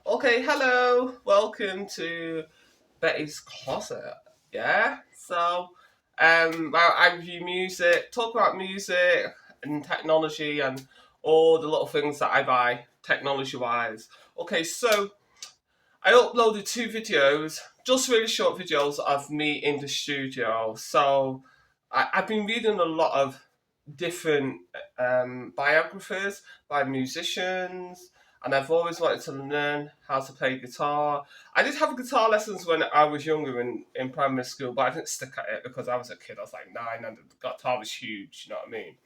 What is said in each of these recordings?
Okay, hello. Welcome to Betty's Closet. Yeah. I review music, talk about music and technology and all the little things that I buy technology-wise. Okay, so I uploaded two videos, just really short videos of me in the studio. I've been reading a lot of different biographies by musicians, and I've always wanted to learn how to play guitar. I did have guitar lessons when I was younger in primary school, but I didn't stick at it because I was a kid. I was like 9, and the guitar was huge. You know what I mean?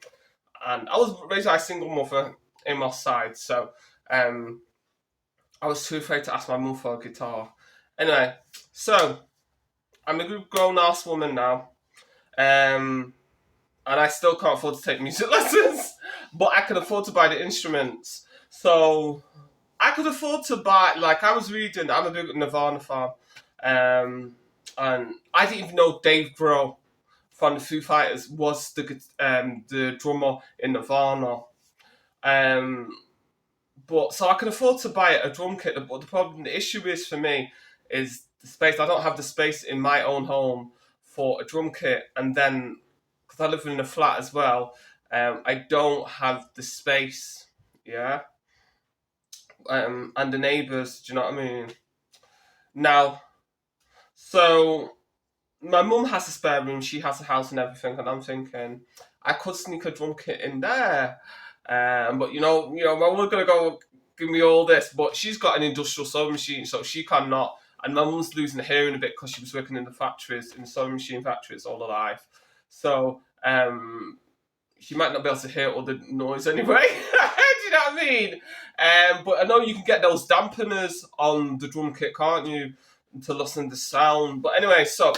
And I was raised by a single mother in my side, so um, I was too afraid to ask my mum for a guitar. Anyway, so I'm a good grown ass woman now. Um, and I still can't afford to take music lessons, but I can afford to buy the instruments. So I could afford to buy, like I was reading, I'm a big Nirvana fan, and I didn't even know Dave Grohl from the Foo Fighters was the drummer in Nirvana. Um, but so I can afford to buy a drum kit. But the issue is for me is the space. I don't have the space in my own home for a drum kit, and then because I live in a flat as well, I don't have the space. Yeah, and the neighbours. Do you know what I mean? Now, so my mum has a spare room. She has a house and everything, and I'm thinking I could sneak a drum kit in there. But my mum's gonna go give me all this, but she's got an industrial sewing machine, so she cannot. And my mum's losing her hearing a bit because she was working in the factories, in the sewing machine factories all her life. So she might not be able to hear all the noise anyway. Do you know what I mean? But I know you can get those dampeners on the drum kit, can't you, to listen to the sound. But anyway, so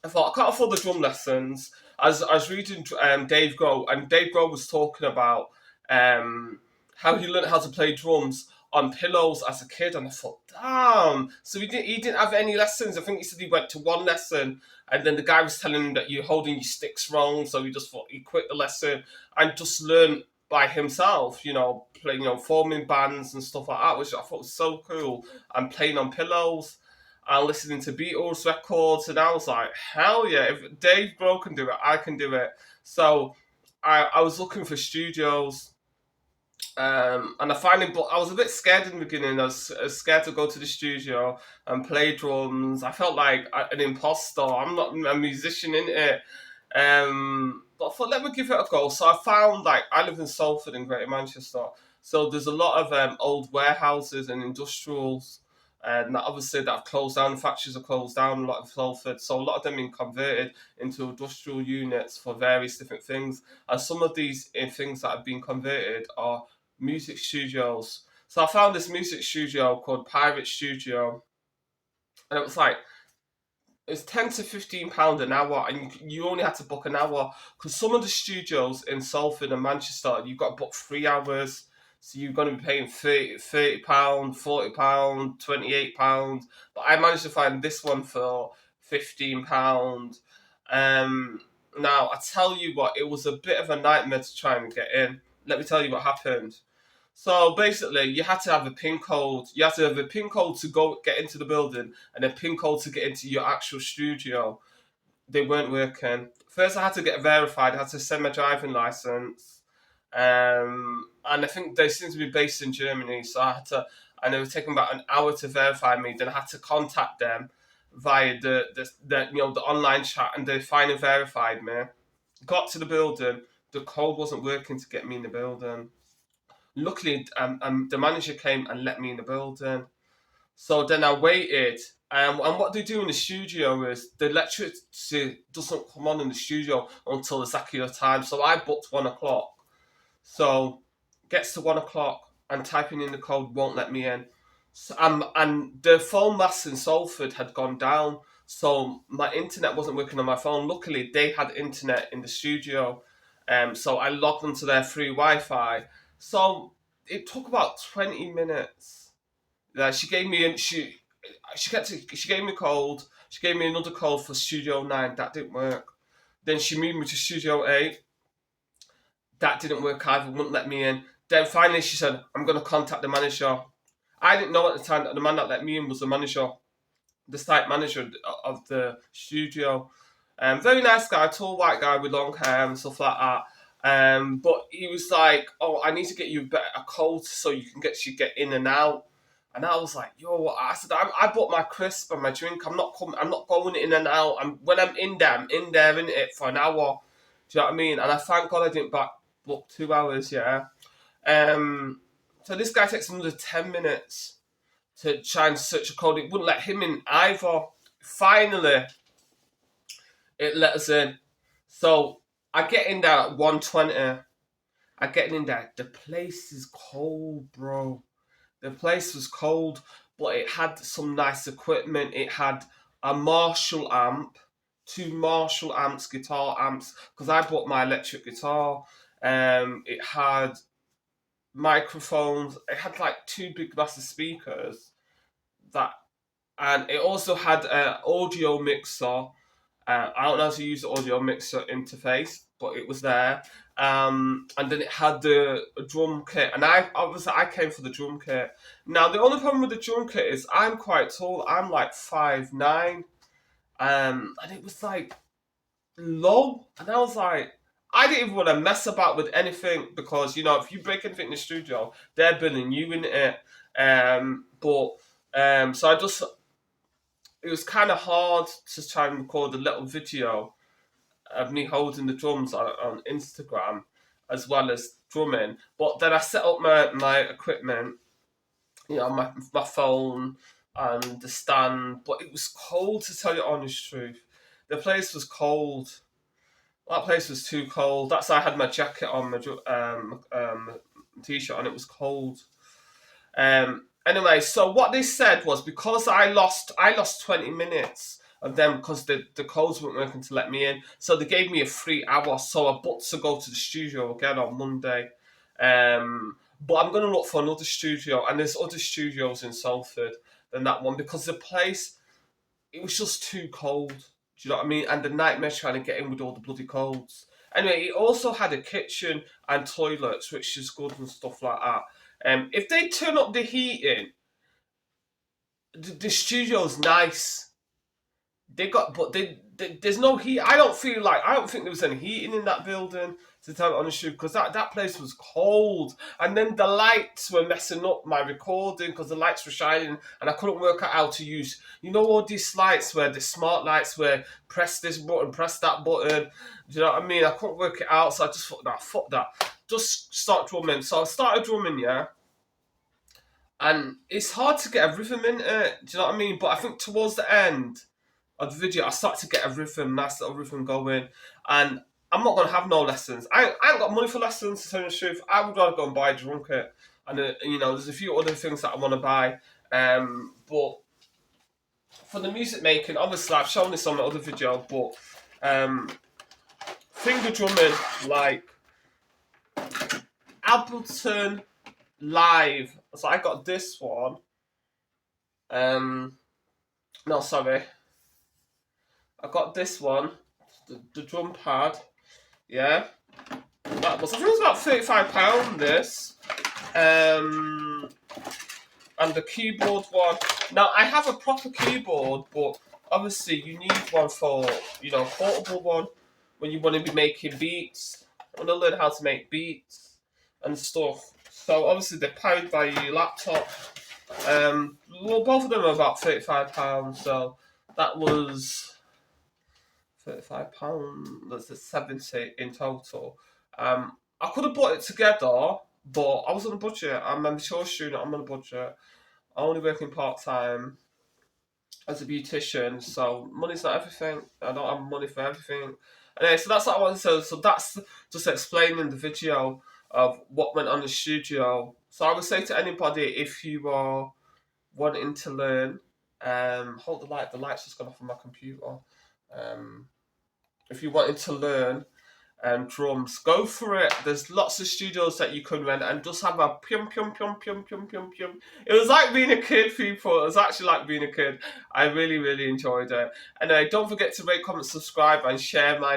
I thought I can't afford the drum lessons. As I was reading Dave Grohl, and Dave Grohl was talking about how he learned how to play drums on pillows as a kid, and I thought, damn. So he didn't have any lessons. I think he said he went to one lesson, and then the guy was telling him that you're holding your sticks wrong. So he just thought he quit the lesson and just learned by himself. Playing, forming bands and stuff like that, which I thought was so cool. And playing on pillows and listening to Beatles records, and I was like, hell yeah! If Dave Grohl can do it, I can do it. So I was looking for studios, and I finally, but I was a bit scared in the beginning. I was scared to go to the studio and play drums. I felt like an imposter. I'm not a musician in it. But I thought, let me give it a go. So I found, like, I live in Salford in Greater Manchester. So there's a lot of old warehouses and industrials, and obviously that have closed down. Factories are closed down. A lot of Salford, so a lot of them been converted into industrial units for various different things. And some of these things that have been converted are music studios. So I found this music studio called Pirate Studio, and it was like it's £10 to £15 an hour, and you only had to book an hour because some of the studios in Salford and Manchester you've got to book 3 hours. So you're going to be paying £30, £40, £28. But I managed to find this one for £15. Um, Now I tell you what, it was a bit of a nightmare to try and get in. Let me tell you what happened. So basically, you had to have a pin code. You had to have a pin code to go get into the building, and a pin code to get into your actual studio. They weren't working. First, I had to get verified. I had to send my driving license, and I think they seem to be based in Germany. So I had to, and it was taking about an hour to verify me. Then I had to contact them via the online chat, and they finally verified me. Got to the building. The code wasn't working to get me in the building. Luckily, the manager came and let me in the building. So then I waited. And what they do in the studio is the electricity doesn't come on in the studio until exactly the time. So I booked 1 o'clock. So gets to 1 o'clock and typing in the code won't let me in. And the phone masts in Salford had gone down. So my internet wasn't working on my phone. Luckily, they had internet in the studio. So I logged onto their free Wi-Fi. So it took about 20 minutes. She gave me she gave me a code. She gave me another code for Studio 9. That didn't work. Then she moved me to Studio 8. That didn't work either. Wouldn't let me in. Then finally she said, "I'm going to contact the manager." I didn't know at the time that the man that let me in was the manager, the site manager of the studio. Very nice guy, tall white guy with long hair and stuff like that. But he was like, "Oh, I need to get you a coat so you can get in and out." And I was like, "Yo," I said, I bought my crisp and my drink. I'm not coming. I'm not going in and out. When I'm in there, I'm in there in it for an hour. Do you know what I mean? And I thank God I didn't book 2 hours. Yeah. So this guy takes another 10 minutes to try and search a code. It wouldn't let him in either. Finally, it let us in. So I get in there at 1:20. I get in there. The place is cold, bro. The place was cold, but it had some nice equipment. It had a Marshall amp, two Marshall amps, guitar amps, because I bought my electric guitar. It had microphones. It had like two big massive speakers that, and it also had an audio mixer. I don't know how to use the audio mixer interface, but it was there. And then it had the drum kit, and I came for the drum kit. Now the only problem with the drum kit is I'm quite tall. I'm like 5'9", and it was like low, and I was like, I didn't even want to mess about with anything because if you break anything in the studio, they're billing you in it. So it was kind of hard to try and record a little video of me holding the drums on Instagram as well as drumming. But then I set up my equipment, my phone and the stand. But it was cold, to tell you the honest truth. The place was cold. That place was too cold. That's why I had my jacket on, my t-shirt, and it was cold. Anyway, so what they said was because I lost 20 minutes of them because the codes weren't working to let me in. So they gave me a free hour. So I booked to go to the studio again on Monday. But I'm going to look for another studio, and there's other studios in Salford than that one because the place, it was just too cold. Do you know what I mean? And the nightmare trying to get in with all the bloody codes. Anyway, it also had a kitchen and toilets, which is good and stuff like that. If they turn up the heating, the studio's nice. There's no heat. I don't think there was any heating in that building, to tell you honestly, because that place was cold, and then the lights were messing up my recording because the lights were shining, and I couldn't work out how to use, all these lights where the smart lights where press this button, press that button. Do you know what I mean? I couldn't work it out, so I just thought, fuck that. Just start drumming. So I started drumming, yeah. And it's hard to get a rhythm in it. Do you know what I mean? But I think towards the end of the video, I started to get a rhythm, nice little rhythm going. And I'm not going to have no lessons. I ain't got money for lessons, to tell you the truth. I would rather go and buy a drum kit. And, there's a few other things that I want to buy. But for the music making, obviously, I've shown this on the other video, but finger drumming, like Ableton Live. So I got this one. No, sorry. I got this one, the drum pad. Yeah. I think it was about £35 this. And the keyboard one. Now I have a proper keyboard, but obviously you need one for, portable one when you want to be making beats. I want to learn how to make beats and stuff. So obviously they're powered by your laptop. Both of them are about £35. So that was £35. That's 70 in total. I could have bought it together, but I was on a budget. I'm a mature student. I'm on a budget. I'm only working part-time as a beautician, so money's not everything. I don't have money for everything. Anyway, so that's what I want to say. So that's just explaining the video of what went on in the studio. So I would say to anybody, if you are wanting to learn, hold the light. The light's just gone off on my computer. If you're wanting to learn drums, go for it. There's lots of studios that you can rent and just have a pium pium pium pium pium pium pium. It was like being a kid, people. It was actually like being a kid. I really, really enjoyed it. Anyway, don't forget to rate, comment, subscribe, and share my